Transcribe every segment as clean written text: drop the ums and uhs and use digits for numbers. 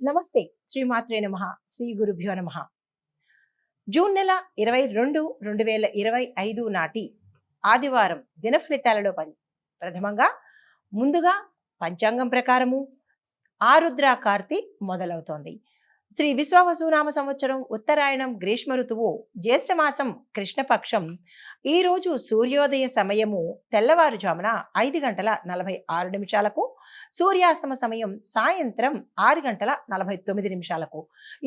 నమస్తే. శ్రీమాత్రే నమః. శ్రీ గురుభ్యో నమః. జూన్ నెల 22, 2025 నాటి ఆదివారం దిన ఫలితాలలో ప్రథమంగా ముందుగా పంచాంగం ప్రకారము ఆరుద్ర కార్తి మొదలవుతోంది. శ్రీ విశ్వావసునామ సంవత్సరం ఉత్తరాయణం గ్రీష్మ ఋతువు జ్యేష్ఠమాసం కృష్ణపక్షం. ఈరోజు సూర్యోదయ సమయము తెల్లవారుజామున 5:46 సూర్యాస్తమ సమయం సాయంత్రం 6:49.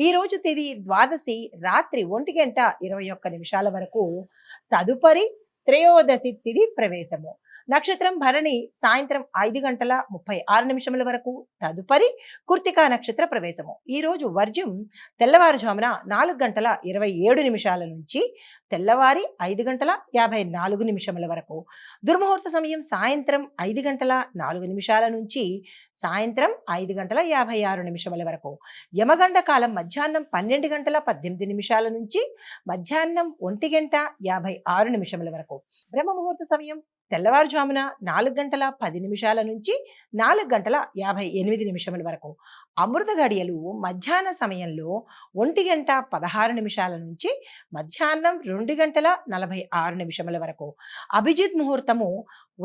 ఈరోజు తిది ద్వాదశి రాత్రి 1:21 వరకు. తదుపరి త్రయోదశి తిది ప్రవేశము. నక్షత్రం భరణి సాయంత్రం 5:36 వరకు. తదుపరి కృత్తికా నక్షత్ర ప్రవేశము. ఈ రోజు వర్జ్యం తెల్లవారుజామున 4:27 నుంచి తెల్లవారి 5:54 వరకు. దుర్ముహూర్త సమయం సాయంత్రం 5:04 నుంచి సాయంత్రం 5:56 వరకు. యమగండ కాలం మధ్యాహ్నం 12:18 నుంచి మధ్యాహ్నం 1:56 వరకు. బ్రహ్మ ముహూర్త సమయం తెల్లవారుజామున 4:10 నుంచి 4:58 వరకు. అమృత గడియలు మధ్యాహ్న సమయంలో 1:16 నుంచి మధ్యాహ్నం 2:46 వరకు. అభిజిత్ ముహూర్తము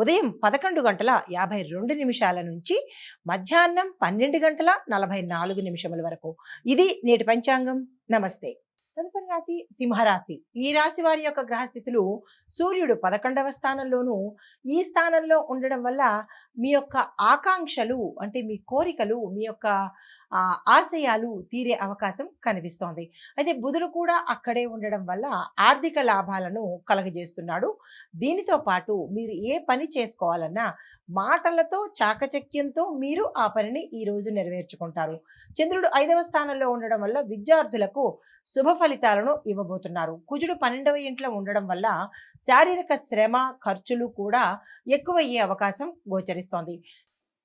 ఉదయం 11:52 నుంచి మధ్యాహ్నం 12:44 వరకు. ఇది నేటి పంచాంగం. నమస్తే. తదుపరి రాశి సింహరాశి. ఈ రాశి వారి యొక్క గ్రహస్థితులు సూర్యుడు 11వ స్థానంలోను ఈ స్థానంలో ఉండడం వల్ల మీ యొక్క ఆకాంక్షలు అంటే మీ కోరికలు మీ యొక్క ఆశయాలు తీరే అవకాశం కనిపిస్తోంది. అయితే బుధుడు కూడా అక్కడే ఉండడం వల్ల ఆర్థిక లాభాలను కలగజేస్తున్నాడు. దీనితో పాటు మీరు ఏ పని చేసుకోవాలన్నా మాటలతో చాకచక్యంతో మీరు ఆ పనిని ఈ రోజు నెరవేర్చుకుంటారు. చంద్రుడు 5వ స్థానంలో ఉండడం వల్ల విద్యార్థులకు శుభ ఫలితాలను ఇవ్వబోతున్నారు. కుజుడు 12వ ఇంట్లో ఉండడం వల్ల శారీరక శ్రమ ఖర్చులు కూడా ఎక్కువయ్యే అవకాశం గోచరిస్తోంది.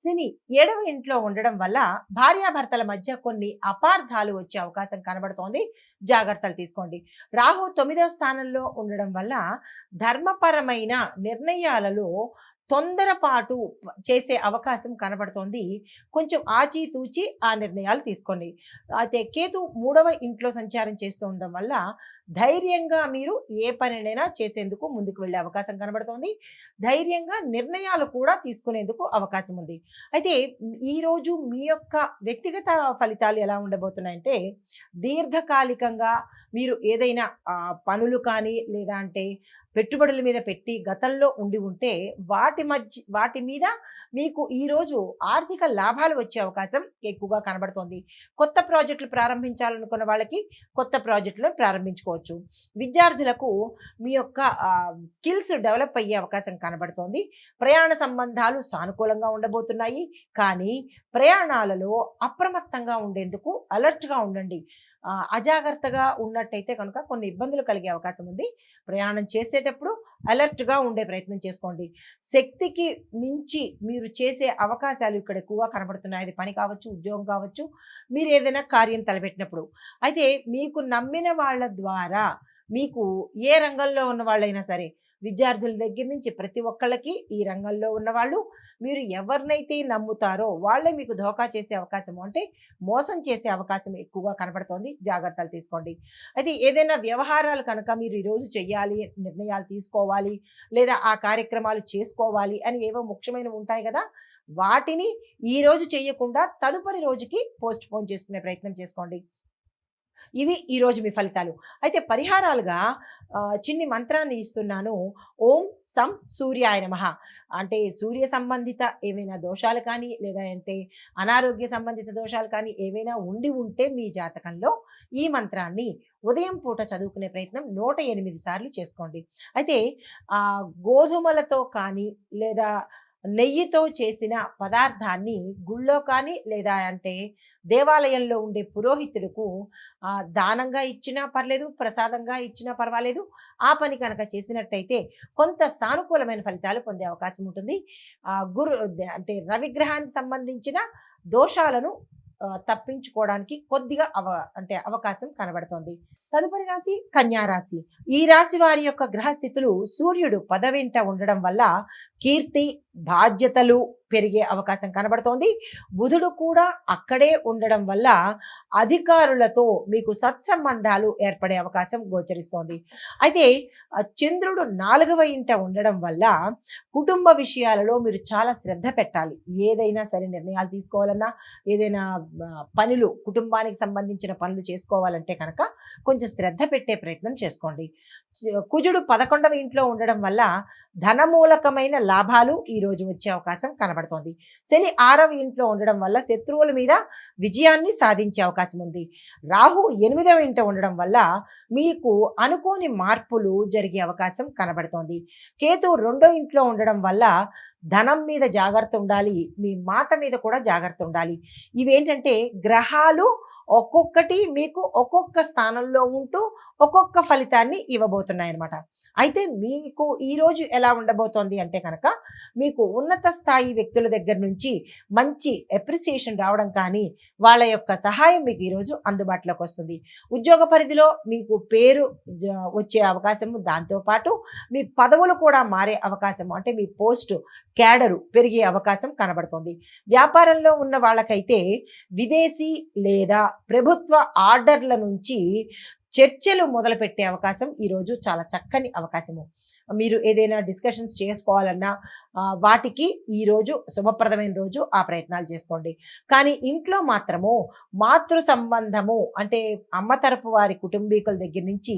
శని 7వ ఇంట్లో ఉండడం వల్ల భార్యాభర్తల మధ్య కొన్ని అపార్థాలు వచ్చే అవకాశం కనబడుతోంది. జాగ్రత్తలు తీసుకోండి. రాహు 9వ స్థానంలో ఉండడం వల్ల ధర్మపరమైన నిర్ణయాలలో తొందరపాటు చేసే అవకాశం కనబడుతోంది. కొంచెం ఆచితూచి ఆ నిర్ణయాలు తీసుకోండి. అయితే కేతు 3వ ఇంట్లో సంచారం చేస్తూ ఉండడం వల్ల ధైర్యంగా మీరు ఏ పనినైనా చేసేందుకు ముందుకు వెళ్ళే అవకాశం కనబడుతోంది. ధైర్యంగా నిర్ణయాలు కూడా తీసుకునేందుకు అవకాశం ఉంది. అయితే ఈరోజు మీ యొక్క వ్యక్తిగత ఫలితాలు ఎలా ఉండబోతున్నాయంటే దీర్ఘకాలికంగా మీరు ఏదైనా పనులు కానీ లేదా అంటే పెట్టుబడుల మీద పెట్టి గతంలో ఉండి ఉంటే వాటి మీద మీకు ఈరోజు ఆర్థిక లాభాలు వచ్చే అవకాశం ఎక్కువగా కనబడుతోంది. కొత్త ప్రాజెక్టులు ప్రారంభించాలనుకున్న వాళ్ళకి కొత్త ప్రాజెక్టులను ప్రారంభించుకోవచ్చు. విద్యార్థులకు మీ యొక్క స్కిల్స్ డెవలప్ అయ్యే అవకాశం కనబడుతోంది. ప్రయాణ సంబంధాలు సానుకూలంగా ఉండబోతున్నాయి. కానీ ప్రయాణాలలో అప్రమత్తంగా ఉండేందుకు అలర్ట్గా ఉండండి. అజాగ్రత్తగా ఉన్నట్టయితే కనుక కొన్ని ఇబ్బందులు కలిగే అవకాశం ఉంది. ప్రయాణం చేసేటప్పుడు అలర్ట్గా ఉండే ప్రయత్నం చేసుకోండి. శక్తికి మించి మీరు చేసే అవకాశాలు ఇక్కడ ఎక్కువగా కనబడుతున్నాయి. అది పని కావచ్చు, ఉద్యోగం కావచ్చు, మీరు ఏదైనా కార్యం తలపెట్టినప్పుడు. అయితే మీకు నమ్మిన వాళ్ళ ద్వారా మీకు ఏ రంగంలో ఉన్న వాళ్ళైనా సరే విద్యార్థుల దగ్గర నుంచి ప్రతి ఒక్కళ్ళకి ఈ రంగంలో ఉన్నవాళ్ళు మీరు ఎవరినైతే నమ్ముతారో వాళ్ళే మీకు ధోకా చేసే అవకాశం అంటే మోసం చేసే అవకాశం ఎక్కువగా కనబడుతోంది. జాగ్రత్తలు తీసుకోండి. అయితే ఏదైనా వ్యవహారాలు కనుక మీరు ఈరోజు చెయ్యాలి, నిర్ణయాలు తీసుకోవాలి లేదా ఆ కార్యక్రమాలు చేసుకోవాలి అని ఏవో ముఖ్యమైనవి ఉంటాయి కదా, వాటిని ఈ రోజు చేయకుండా తదుపరి రోజుకి పోస్ట్ పోన్ చేసుకునే ప్రయత్నం చేసుకోండి. ఇవి ఈరోజు మీ ఫలితాలు. అయితే పరిహారాలుగా చిన్ని మంత్రాన్ని ఇస్తున్నాను. ఓం సం సూర్యాయ నమః. అంటే సూర్య సంబంధిత ఏవైనా దోషాలు కానీ లేదా అంటే అనారోగ్య సంబంధిత దోషాలు కానీ ఏవైనా ఉంటే మీ జాతకంలో ఈ మంత్రాన్ని ఉదయం పూట చదువుకునే ప్రయత్నం 108 సార్లు చేసుకోండి. అయితే గోధుమలతో కానీ లేదా నెయ్యితో చేసిన పదార్థాన్ని గుళ్ళో కానీ లేదా అంటే దేవాలయంలో ఉండే పురోహితులకు దానంగా ఇచ్చినా పర్లేదు, ప్రసాదంగా ఇచ్చినా పర్వాలేదు. ఆ పని కనుక చేసినట్టయితే కొంత సానుకూలమైన ఫలితాలు పొందే అవకాశం ఉంటుంది. అంటే రవిగ్రహానికి సంబంధించిన దోషాలను తప్పించుకోవడానికి కొద్దిగా అవకాశం కనబడుతోంది. తదుపరి రాశి కన్యా రాశి. ఈ రాశి వారి యొక్క గ్రహస్థితులు సూర్యుడు పదవింట ఉండడం వల్ల కీర్తి, బాధ్యతలు పెరిగే అవకాశం కనబడుతోంది. బుధుడు కూడా అక్కడే ఉండడం వల్ల అధికారులతో మీకు సత్సంబంధాలు ఏర్పడే అవకాశం గోచరిస్తోంది. అయితే చంద్రుడు 4వ ఇంట ఉండడం వల్ల కుటుంబ విషయాలలో మీరు చాలా శ్రద్ధ పెట్టాలి. ఏదైనా సరే నిర్ణయాలు తీసుకోవాలన్నా, ఏదైనా పనులు కుటుంబానికి సంబంధించిన పనులు చేసుకోవాలంటే కనుక కొంచెం శ్రద్ధ పెట్టే ప్రయత్నం చేసుకోండి. కుజుడు 11వ ఇంట్లో ఉండడం వల్ల ధనమూలకమైన లాభాలు ఈ రోజు వచ్చే అవకాశం కనబడుతోంది. శని 6వ ఇంట్లో ఉండడం వల్ల శత్రువుల మీద విజయాన్ని సాధించే అవకాశం ఉంది. రాహు 8వ ఇంట ఉండడం వల్ల మీకు అనుకోని మార్పులు జరిగే అవకాశం కనబడుతోంది. కేతు 2వ ఇంట్లో ఉండడం వల్ల ధనం మీద జాగ్రత్త ఉండాలి, మీ మాట మీద కూడా జాగ్రత్త ఉండాలి. ఇవేంటంటే గ్రహాలు ఒక్కొక్కటి మీకు ఒక్కొక్క స్థానంలో ఉంటూ ఒక్కొక్క ఫలితాన్ని ఇవ్వబోతున్నాయి అన్నమాట. అయితే మీకు ఈరోజు ఎలా ఉండబోతోంది అంటే కనుక మీకు ఉన్నత స్థాయి వ్యక్తుల దగ్గర నుంచి మంచి అప్రిసియేషన్ రావడం కానీ, వాళ్ళ యొక్క సహాయం మీకు ఈరోజు అందుబాటులోకి వస్తుంది. ఉద్యోగ పరిధిలో మీకు పేరు వచ్చే అవకాశము, దాంతోపాటు మీ పదవులు కూడా మారే అవకాశము, అంటే మీ పోస్టు క్యాడరు పెరిగే అవకాశం కనబడుతుంది. వ్యాపారంలో ఉన్న వాళ్ళకైతే విదేశీ లేదా ప్రభుత్వ ఆర్డర్ల నుంచి చర్చలు మొదలుపెట్టే అవకాశం ఈరోజు చాలా చక్కని అవకాశము. మీరు ఏదైనా డిస్కషన్స్ చేసుకోవాలన్నా వాటికి ఈరోజు శుభప్రదమైన రోజు, ఆ ప్రయత్నాలు చేసుకోండి. కానీ ఇంట్లో మాత్రము మాతృ సంబంధము, అంటే అమ్మ తరపు వారి కుటుంబీకుల దగ్గర నుంచి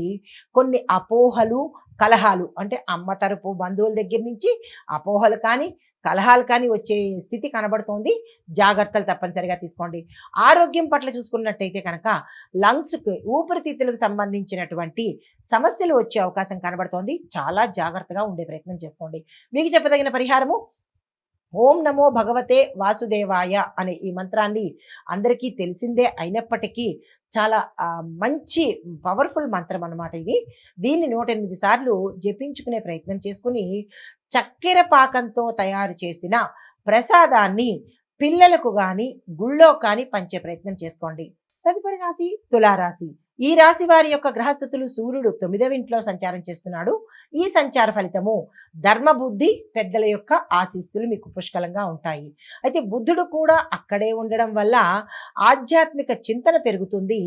కొన్ని అపోహలు, కలహాలు, అంటే అమ్మ తరపు బంధువుల దగ్గర నుంచి అపోహలు కానీ కలహాలు కానీ వచ్చే స్థితి కనబడుతోంది. జాగ్రత్తలు తప్పనిసరిగా తీసుకోండి. ఆరోగ్యం పట్ల చూసుకున్నట్టయితే కనుక లంగ్స్కి, ఊపిరితిత్తులకు సంబంధించినటువంటి సమస్యలు వచ్చే అవకాశం కనబడుతోంది. చాలా జాగ్రత్తగా ఉండే ప్రయత్నం చేసుకోండి. మీకు చెప్పదగిన పరిహారము ఓం నమో భగవతే వాసుదేవాయ అనే ఈ మంత్రాన్ని అందరికీ తెలిసిందే అయినప్పటికీ చాలా మంచి పవర్ఫుల్ మంత్రం అన్నమాట ఇది. దీన్ని 108 సార్లు జపించుకునే ప్రయత్నం చేసుకుని చక్కెర పాకంతో తయారు చేసిన ప్రసాదాన్ని పిల్లలకు కానీ గుళ్ళో కానీ పంచే ప్రయత్నం చేసుకోండి. తదుపరి రాశి తులారాశి. ఈ రాశి వారి యొక్క గ్రహస్థితులు సూర్యుడు 9వ ఇంట్లో సంచారం చేస్తున్నాడు. ఈ సంచార ఫలితము ధర్మబుద్ధి, పెద్దల యొక్క ఆశీస్సులు మీకు పుష్కలంగా ఉంటాయి. అయితే బుధుడు కూడా అక్కడే ఉండడం వల్ల ఆధ్యాత్మిక చింతన పెరుగుతుంది,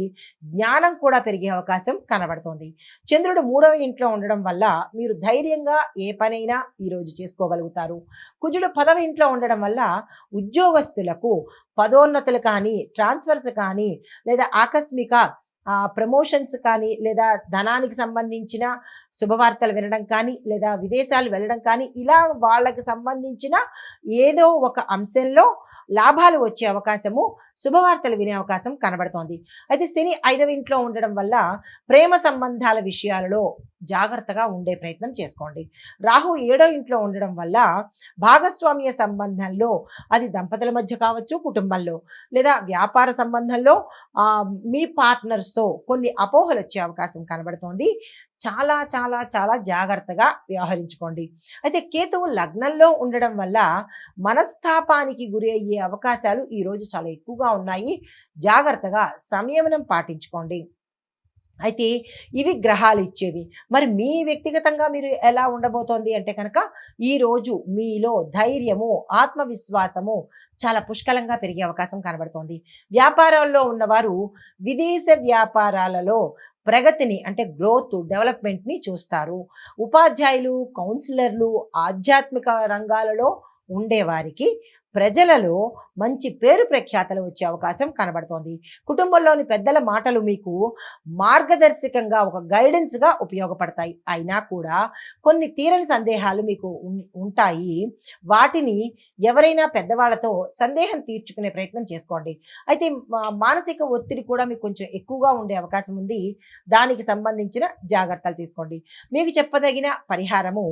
జ్ఞానం కూడా పెరిగే అవకాశం కనబడుతుంది. చంద్రుడు 3వ ఇంట్లో ఉండడం వల్ల మీరు ధైర్యంగా ఏ పనైనా ఈరోజు చేసుకోగలుగుతారు. కుజుడు 10వ ఇంట్లో ఉండడం వల్ల ఉద్యోగస్తులకు పదోన్నతులు కానీ, ట్రాన్స్ఫర్స్ కానీ, లేదా ఆకస్మిక ప్రమోషన్స్ కానీ, లేదా ధనానికి సంబంధించిన శుభవార్తలు వినడం కానీ, లేదా విదేశాలు వెళ్ళడం కానీ, ఇలా వాళ్ళకి సంబంధించిన ఏదో ఒక అంశంలో లాభాలు వచ్చే అవకాశము, శుభవార్తలు వినే అవకాశం కనబడుతోంది. అయితే శని 5వ ఇంట్లో ఉండడం వల్ల ప్రేమ సంబంధాల విషయాలలో జాగ్రత్తగా ఉండే ప్రయత్నం చేసుకోండి. రాహు 7వ ఇంట్లో ఉండడం వల్ల భాగస్వామ్య సంబంధంలో, అది దంపతుల మధ్య కావచ్చు, కుటుంబంలో లేదా వ్యాపార సంబంధంలో మీ పార్ట్నర్స్తో కొన్ని అపోహలు వచ్చే అవకాశం కనబడుతోంది. చాలా చాలా చాలా జాగ్రత్తగా వ్యవహరించుకోండి. అయితే కేతువు లగ్నంలో ఉండడం వల్ల మనస్తాపానికి గురి అయ్యే అవకాశాలు ఈరోజు చాలా ఎక్కువగా ఉన్నాయి. జాగ్రత్తగా సంయమనం పాటించుకోండి. అయితే ఇవి గ్రహాలు ఇచ్చేవి. మరి మీ వ్యక్తిగతంగా మీరు ఎలా ఉండబోతోంది అంటే కనుక ఈరోజు మీలో ధైర్యము, ఆత్మవిశ్వాసము చాలా పుష్కలంగా పెరిగే అవకాశం కనబడుతోంది. వ్యాపారాల్లో ఉన్నవారు విదేశ వ్యాపారాలలో ప్రగతిని, అంటే గ్రోత్, డెవలప్మెంట్ని చూస్తారు. ఉపాధ్యాయులు, కౌన్సిలర్లు, ఆధ్యాత్మిక రంగాలలో ఉండేవారికి ప్రజలలో మంచి పేరు ప్రఖ్యాతలు వచ్చే అవకాశం కనబడుతోంది. కుటుంబంలోని పెద్దల మాటలు మీకు మార్గదర్శకంగా, ఒక గైడెన్స్గా ఉపయోగపడతాయి. అయినా కూడా కొన్ని తీరని సందేహాలు మీకు ఉంటాయి. వాటిని ఎవరైనా పెద్దవాళ్ళతో సందేహం తీర్చుకునే ప్రయత్నం చేసుకోండి. అయితే మానసిక ఒత్తిడి కూడా మీకు కొంచెం ఎక్కువగా ఉండే అవకాశం ఉంది. దానికి సంబంధించిన జాగ్రత్తలు తీసుకోండి. మీకు చెప్పదగిన పరిహారము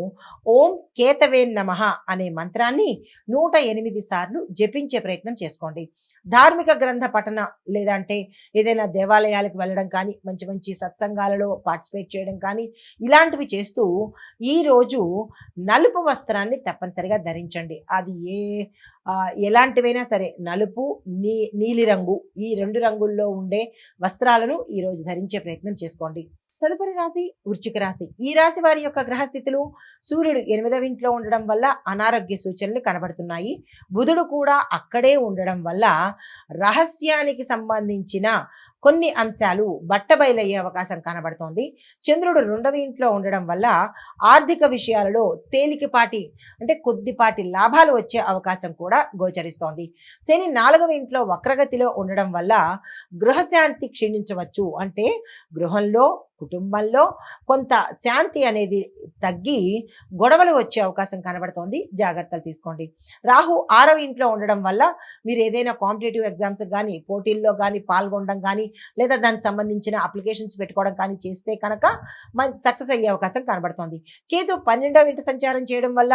ఓం కేతవే నమః అనే మంత్రాన్ని 108 సార్లు జపించే ప్రయత్నం చేసుకోండి. ధార్మిక గ్రంథ పఠన లేదంటే ఏదైనా దేవాలయాలకు వెళ్ళడం కానీ, మంచి మంచి సత్సంగాలలో పార్టిసిపేట్ చేయడం కానీ, ఇలాంటివి చేస్తూ ఈరోజు నలుపు వస్త్రాన్ని తప్పనిసరిగా ధరించండి. అది ఎలాంటివైనా సరే, నలుపు, నీలిరంగు, ఈ 2 రంగుల్లో ఉండే వస్త్రాలను ఈరోజు ధరించే ప్రయత్నం చేసుకోండి. తదుపరి రాశి వృశ్చిక రాశి. ఈ రాశి వారి యొక్క గ్రహస్థితులు: సూర్యుడు 8వ ఇంట్లో ఉండడం వల్ల అనారోగ్య సూచనలు కనబడుతున్నాయి. బుధుడు కూడా అక్కడే ఉండడం వల్ల రహస్యానికి సంబంధించిన కొన్ని అంశాలు బట్టబయలయ్యే అవకాశం కనబడుతోంది. చంద్రుడు 2వ ఇంట్లో ఉండడం వల్ల ఆర్థిక విషయాలలో తేలికపాటి అంటే కొద్దిపాటి లాభాలు వచ్చే అవకాశం కూడా గోచరిస్తోంది. శని 4వ ఇంట్లో వక్రగతిలో ఉండడం వల్ల గృహశాంతి క్షీణించవచ్చు. అంటే గృహంలో, కుటుంబంలో కొంత శాంతి అనేది తగ్గి గొడవలు వచ్చే అవకాశం కనబడుతోంది. జాగ్రత్తలు తీసుకోండి. రాహు 6వ ఇంట్లో ఉండడం వల్ల మీరు ఏదైనా కాంపిటేటివ్ ఎగ్జామ్స్ కానీ, పోటీల్లో కానీ పాల్గొనడం కానీ, లేదా దానికి సంబంధించిన అప్లికేషన్స్ పెట్టుకోవడం కానీ చేస్తే కనుక సక్సెస్ అయ్యే అవకాశం కనబడుతోంది. కేతు 12వ ఇంటి సంచారం చేయడం వల్ల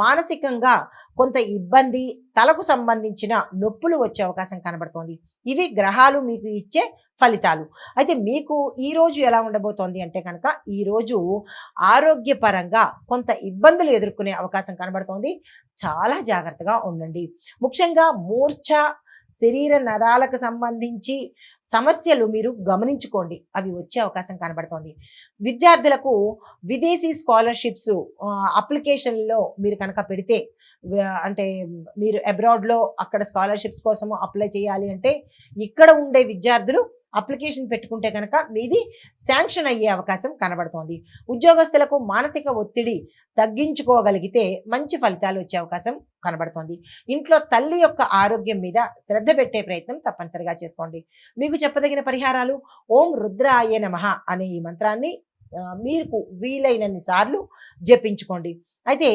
మానసికంగా కొంత ఇబ్బంది, తలకు సంబంధించిన నొప్పులు వచ్చే అవకాశం కనబడుతోంది. ఇవి గ్రహాలు మీకు ఇచ్చే ఫలితాలు. అయితే మీకు ఈరోజు ఎలా ఉండబోతోంది అంటే కనుక, ఈరోజు ఆరోగ్యపరంగా కొంత ఇబ్బందులు ఎదుర్కొనే అవకాశం కనబడుతోంది. చాలా జాగ్రత్తగా ఉండండి. ముఖ్యంగా మూర్ఛ, శరీర నరాలకు సంబంధించి సమస్యలు మీరు గమనించుకోండి, అవి వచ్చే అవకాశం కనబడుతోంది. విద్యార్థులకు విదేశీ స్కాలర్షిప్స్ అప్లికేషన్లో మీరు కనుక పెడితే, అంటే మీరు అబ్రాడ్లో అక్కడ స్కాలర్షిప్స్ కోసము అప్లై చేయాలి అంటే, ఇక్కడ ఉండే విద్యార్థులు అప్లికేషన్ పెట్టుకుంటే కనుక మీది శాంక్షన్ అయ్యే అవకాశం కనబడుతోంది. ఉద్యోగస్తులకు మానసిక ఒత్తిడి తగ్గించుకోగలిగితే మంచి ఫలితాలు వచ్చే అవకాశం కనబడుతోంది. ఇంట్లో తల్లి యొక్క ఆరోగ్యం మీద శ్రద్ధ పెట్టే ప్రయత్నం తప్పనిసరిగా చేసుకోండి. మీకు చెప్పదగిన పరిహారాలు: ఓం రుద్రాయ నమః అనే ఈ మంత్రాన్ని మీకు వీలైనన్ని సార్లు జపించుకోండి. అయితే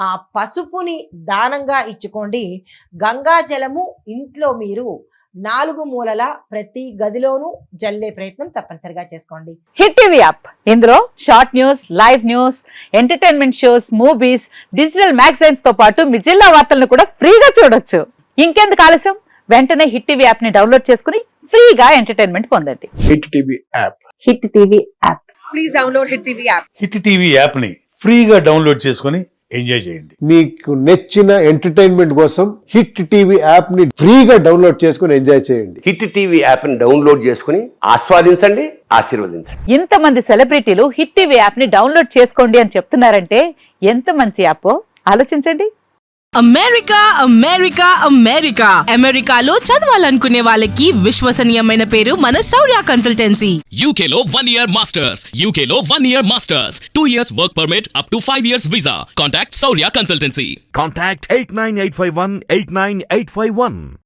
ఆ పసుపుని దానంగా ఇచ్చుకోండి. గంగా జలము ఇంట్లో మీరు 4 మూలల ప్రతి గదిలోనూ జల్లే ప్రయత్నం తప్పనిసరిగా చేసుకోండి. హిట్ టీవీ యాప్, ఇందులో short news, live news, entertainment shows, movies, digital magazines తో పాటు మీ జిల్లా వార్తలను కూడా ఫ్రీగా చూడొచ్చు. ఇంకెందుకు ఆలస్యం, వెంటనే హిట్ టీవీ యాప్ ని డౌన్లోడ్ చేసుకుని ఫ్రీగా ఎంటర్టైన్మెంట్ పొందండి. Hit TV app. Hit TV app. Please download hit TV app. Hit TV app ని ఫ్రీగా డౌన్లోడ్ చేసుకుని ఎంజాయ్ చేయండి. మీకు నచ్చిన ఎంటర్టైన్మెంట్ కోసం హిట్ టీవీ యాప్ ని ఫ్రీగా డౌన్లోడ్ చేసుకుని ఎంజాయ్ చేయండి. హిట్ టీవీ యాప్ ని డౌన్లోడ్ చేసుకుని ఆస్వాదించండి, ఆశీర్వదించండి. ఇంతమంది సెలబ్రిటీలు హిట్ టీవీ యాప్ ని డౌన్లోడ్ చేసుకోండి అని చెప్తున్నారంటే ఎంత మంచి యాప్ ఆలోచించండి. అమెరికా అమెరికా అమెరికా అమెరికాలో చదవాలనుకునే వాళ్ళకి విశ్వసనీయమైన పేరు మన శౌర్య కన్సల్టెన్సీ. UK లో 1 year masters. UK లో 1 year masters. 2 years work permit up to 5 years visa. Contact Saurya Consultancy. Contact 89851 89851.